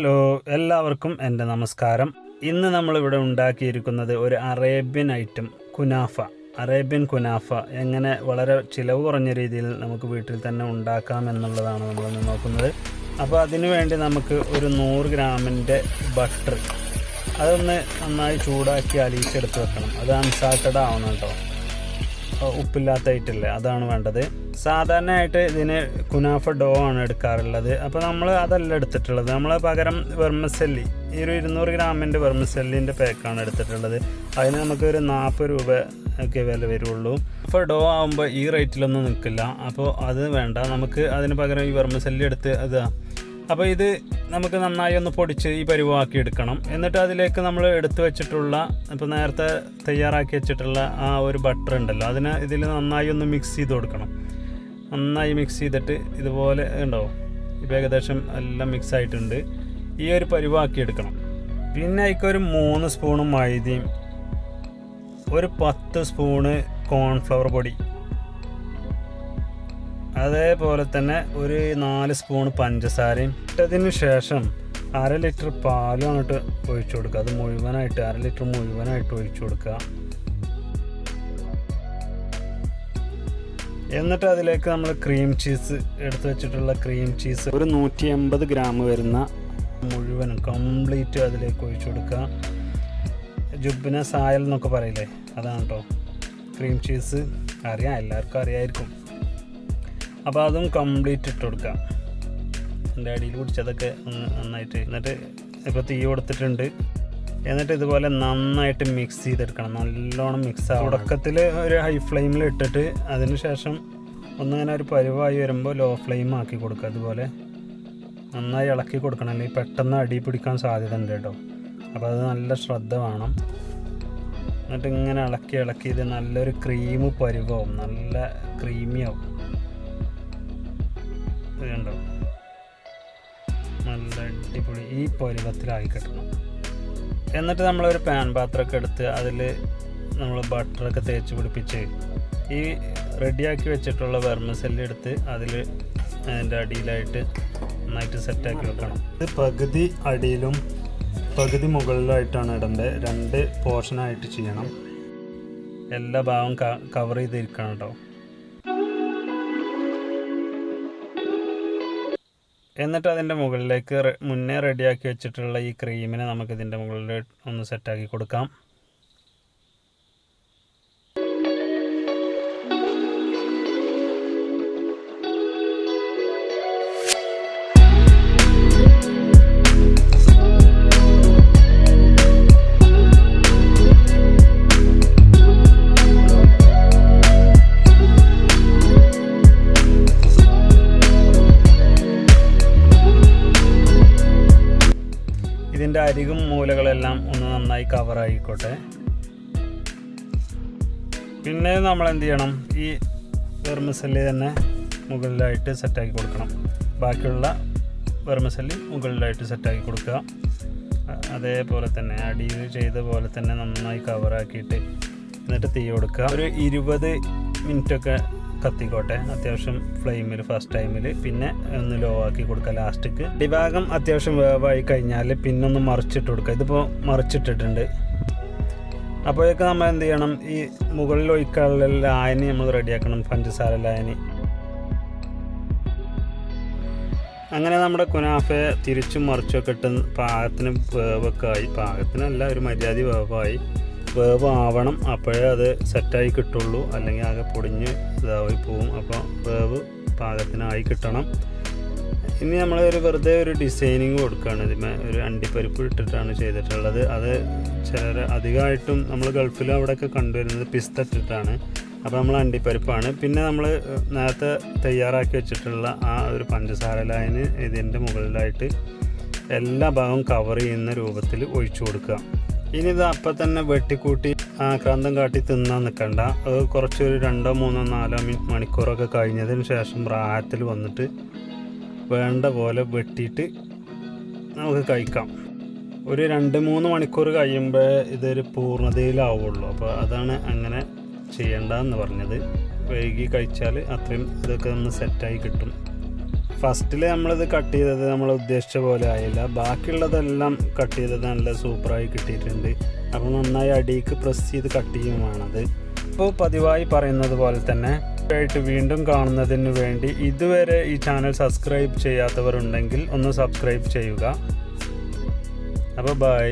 Hello, എല്ലാവർക്കും എൻ്റെ നമസ്കാരം. ഇന്ന് നമ്മളിവിടെ ഉണ്ടാക്കിയിരിക്കുന്നത് ഒരു അറേബ്യൻ ഐറ്റം അറേബ്യൻ കുനാഫ എങ്ങനെ വളരെ ചിലവ് കുറഞ്ഞ രീതിയിൽ നമുക്ക് വീട്ടിൽ തന്നെ ഉണ്ടാക്കാം എന്നുള്ളതാണ് നമ്മളിന്ന് നോക്കുന്നത്. അപ്പോൾ അതിനു വേണ്ടി നമുക്ക് ഒരു 100 ഗ്രാമിൻ്റെ ബട്ടർ അതൊന്ന് നന്നായി ചൂടാക്കി അലിയിച്ചെടുത്ത് വെക്കണം. അത് അൺസാൾട്ടഡ് ആവണം കേട്ടോ, ഉപ്പില്ലാത്തതായിട്ടില്ലേ, അതാണ് വേണ്ടത്. സാധാരണയായിട്ട് ഇതിന് കുനാഫ ഡോ ആണ് എടുക്കാറുള്ളത്. അപ്പോൾ നമ്മൾ അതല്ല എടുത്തിട്ടുള്ളത്. നമ്മൾ പകരം വെർമസെല്ലി, ഈ ഒരു 200 ഗ്രാമിൻ്റെ വെർമസെല്ലിൻ്റെ പാക്കാണ് എടുത്തിട്ടുള്ളത്. അതിന് നമുക്കൊരു 40 രൂപ ഒക്കെ വില വരുള്ളൂ. അപ്പോൾ ഡോ ആകുമ്പോൾ ഈ റേറ്റിലൊന്നും നിൽക്കില്ല. അപ്പോൾ അത് വേണ്ട, നമുക്ക് അതിന് പകരം ഈ വെർമസെല്ലി എടുത്ത് അപ്പോൾ ഇത് നമുക്ക് നന്നായി ഒന്ന് പൊടിച്ച് ഈ പരുവാക്കി എടുക്കണം. എന്നിട്ട് അതിലേക്ക് നമ്മൾ എടുത്തു വെച്ചിട്ടുള്ള, ഇപ്പോൾ നേരത്തെ തയ്യാറാക്കി വെച്ചിട്ടുള്ള ആ ഒരു ബട്ടർ ഉണ്ടല്ലോ, അതിന് ഇതിൽ നന്നായി ഒന്ന് മിക്സ് ചെയ്ത് കൊടുക്കണം. നന്നായി മിക്സ് ചെയ്തിട്ട് ഇതുപോലെ ഉണ്ടാവും. ഇപ്പോൾ ഏകദേശം എല്ലാം മിക്സ് ആയിട്ടുണ്ട്. ഈ ഒരു പരുവാക്കി എടുക്കണം. പിന്നെ അതിക്കൊരു 3 സ്പൂണ് മൈദയും ഒരു 10 സ്പൂണ് കോൺഫ്ലവർ പൊടി, അതേപോലെ തന്നെ ഒരു 4 സ്പൂൺ പഞ്ചസാരയും ഇട്ടതിന് ശേഷം 1/2 ലിറ്റർ പാലും അങ്ങോട്ട് ഒഴിച്ചു കൊടുക്കുക. അത് മുഴുവനായിട്ട് 1/2 ലിറ്റർ മുഴുവനായിട്ട് ഒഴിച്ചു കൊടുക്കുക. എന്നിട്ട് അതിലേക്ക് നമ്മൾ ക്രീം ചീസ് എടുത്ത് വെച്ചിട്ടുള്ള ക്രീം ചീസ് ഒരു 180 ഗ്രാം വരുന്ന മുഴുവനും കംപ്ലീറ്റ് അതിലേക്ക് ഒഴിച്ചു കൊടുക്കുക. ജുബിന സായൽ എന്നൊക്കെ പറയില്ലേ, അതാണ് കേട്ടോ ക്രീം ചീസ്. അറിയാം, എല്ലാവർക്കും അറിയായിരിക്കും. അപ്പോൾ അതും കംപ്ലീറ്റ് ഇട്ട് കൊടുക്കാം. എൻ്റെ അടിയിൽ പിടിച്ചതൊക്കെ ഒന്ന് നന്നായിട്ട്. എന്നിട്ട് ഇപ്പോൾ തീ കൊടുത്തിട്ടുണ്ട്. എന്നിട്ട് ഇതുപോലെ നന്നായിട്ട് മിക്സ് ചെയ്തെടുക്കണം. നല്ലോണം മിക്സ് ആവും. തുടക്കത്തിൽ ഒരു ഹൈ ഫ്ലെയിമിൽ ഇട്ടിട്ട് അതിന് ശേഷം ഒന്നിങ്ങനെ ഒരു പരുവായി വരുമ്പോൾ ലോ ഫ്ലെയിം ആക്കി കൊടുക്കുക. അതുപോലെ നന്നായി ഇളക്കി കൊടുക്കണം, അല്ലെങ്കിൽ പെട്ടെന്ന് അടി പിടിക്കാൻ സാധ്യത ഉണ്ട് കേട്ടോ. അപ്പോൾ അത് നല്ല ശ്രദ്ധ വേണം. എന്നിട്ട് ഇങ്ങനെ ഇളക്കി ഇത് നല്ലൊരു ക്രീം പരുവാവും, നല്ല ക്രീമിയാവും. കണ്ടോ, നല്ല അടിപൊളി ഈ പരുവത്തിലായി കിട്ടണം. എന്നിട്ട് നമ്മളൊരു പാൻ പാത്രമൊക്കെ എടുത്ത് അതിൽ നമ്മൾ ബട്ടറൊക്കെ തേച്ച് പിടിപ്പിച്ച് ഈ റെഡിയാക്കി വെച്ചിട്ടുള്ള വെർമസെല്ലി എടുത്ത് അതിൽ അതിൻ്റെ അടിയിലായിട്ട് നന്നായിട്ട് സെറ്റാക്കി വെക്കണം. ഇത് പകുതി അടിയിലും പകുതി മുകളിലായിട്ടാണ് ഇടേണ്ടത്. 2 പോർഷനായിട്ട് ചെയ്യണം. എല്ലാ ഭാഗവും കവർ ചെയ്തിരിക്കണം കേട്ടോ. എന്നിട്ട് അതിൻ്റെ മുകളിലേക്ക് മുന്നേ റെഡിയാക്കി വെച്ചിട്ടുള്ള ഈ ക്രീമിനെ നമുക്കിതിൻ്റെ മുകളിൽ ഒന്ന് സെറ്റാക്കി കൊടുക്കാം. ഇതിൻ്റെ അരികും മൂലകളെല്ലാം ഒന്ന് നന്നായി കവറായിക്കോട്ടെ. പിന്നെ നമ്മൾ എന്ത് ചെയ്യണം, ഈ വെർമസെല്ലി തന്നെ മുകളിലായിട്ട് സെറ്റാക്കി കൊടുക്കണം. ബാക്കിയുള്ള വെർമസെല്ലി മുകളിലായിട്ട് സെറ്റാക്കി കൊടുക്കുക. അതേപോലെ തന്നെ അടിയിൽ ചെയ്ത പോലെ തന്നെ നന്നായി കവറാക്കിയിട്ട് എന്നിട്ട് തീ കൊടുക്കുക. ഒരു 20 മിനിറ്റൊക്കെ കത്തിക്കോട്ടെ, അത്യാവശ്യം ഫ്ലെയിമിൽ ഫസ്റ്റ് ടൈമിൽ. പിന്നെ ഒന്ന് ലോ ആക്കി കൊടുക്കുക ലാസ്റ്റിക്ക്. അടിഭാഗം അത്യാവശ്യം വേവായി കഴിഞ്ഞാൽ പിന്നെ ഒന്ന് മറിച്ചിട്ട് കൊടുക്കുക. ഇതിപ്പോൾ മറിച്ചിട്ടിട്ടുണ്ട്. അപ്പോഴേക്ക് നമ്മൾ എന്ത് ചെയ്യണം, ഈ മുകളിൽ ഒഴിക്കാനുള്ള ലായനി നമ്മൾ റെഡിയാക്കണം, പഞ്ചസാര ലായനി. അങ്ങനെ നമ്മുടെ കുനാഫയെ തിരിച്ചും മറിച്ചൊക്കെ ഇട്ട് പാകത്തിന് വേവൊക്കെ ആയി. പാകത്തിനല്ല, ഒരു മര്യാദ വേവായി. വേവ് ആവണം, അപ്പോഴേ അത് സെറ്റായി കിട്ടുള്ളൂ. അല്ലെങ്കിൽ ആകെ പൊടിഞ്ഞ് ഇതായി പോവും. അപ്പോൾ വേവ് പാകത്തിനായി കിട്ടണം. ഇനി നമ്മൾ വെറുതെ ഒരു ഡിസൈനിങ് കൊടുക്കുകയാണ്. ഇതിന് ഒരു അണ്ടിപ്പരിപ്പ് ഇട്ടിട്ടാണ് ചെയ്തിട്ടുള്ളത്. അത് ചിലർ അധികമായിട്ടും നമ്മൾ ഗൾഫിലും അവിടെയൊക്കെ കണ്ടുവരുന്നത് പിസ്ത ഇട്ടിട്ടാണ്. അപ്പോൾ നമ്മൾ അണ്ടിപ്പരിപ്പാണ്. പിന്നെ നമ്മൾ നേരത്തെ തയ്യാറാക്കി വെച്ചിട്ടുള്ള ആ ഒരു പഞ്ചസാര ലായനി ഇതിൻ്റെ മുകളിലായിട്ട് എല്ലാ ഭാഗവും കവർ ചെയ്യുന്ന രൂപത്തിൽ ഒഴിച്ചു കൊടുക്കുക. ഇനി ഇത് അപ്പം തന്നെ വെട്ടിക്കൂട്ടി ആക്രാന്തം കാട്ടി തിന്നാൻ നിൽക്കണ്ട. അത് കുറച്ചൊരു 2, 3, 4 മണിക്കൂറൊക്കെ കഴിഞ്ഞതിന് ശേഷം റാഹത്തിൽ വന്നിട്ട് വേണ്ട പോലെ വെട്ടിയിട്ട് നമുക്ക് കഴിക്കാം. ഒരു 2-3 മണിക്കൂർ കഴിയുമ്പോൾ ഇതൊരു പൂർണ്ണതയിലാവുള്ളൂ. അപ്പോൾ അതാണ് അങ്ങനെ ചെയ്യേണ്ടതെന്ന് പറഞ്ഞത്. വൈകി കഴിച്ചാൽ അത്രയും ഇതൊക്കെ ഒന്ന് സെറ്റായി കിട്ടും. ഫസ്റ്റിൽ നമ്മളിത് കട്ട് ചെയ്തത് നമ്മൾ ഉദ്ദേശിച്ച പോലെ ആയില്ല. ബാക്കിയുള്ളതെല്ലാം കട്ട് ചെയ്തത് നല്ല സൂപ്പറായി കിട്ടിയിട്ടുണ്ട്. അപ്പോൾ നന്നായി അടിയിലേക്ക് പ്രസ് ചെയ്ത് കട്ട് ചെയ്യുവാണത്. ഇപ്പോൾ പതിവായി പറയുന്നത് പോലെ തന്നെ ആയിട്ട് വീണ്ടും കാണുന്നതിന് വേണ്ടി ഇതുവരെ ഈ ചാനൽ സബ്സ്ക്രൈബ് ചെയ്യാത്തവരുണ്ടെങ്കിൽ ഒന്ന് സബ്സ്ക്രൈബ് ചെയ്യുക. അപ്പോൾ ബൈ.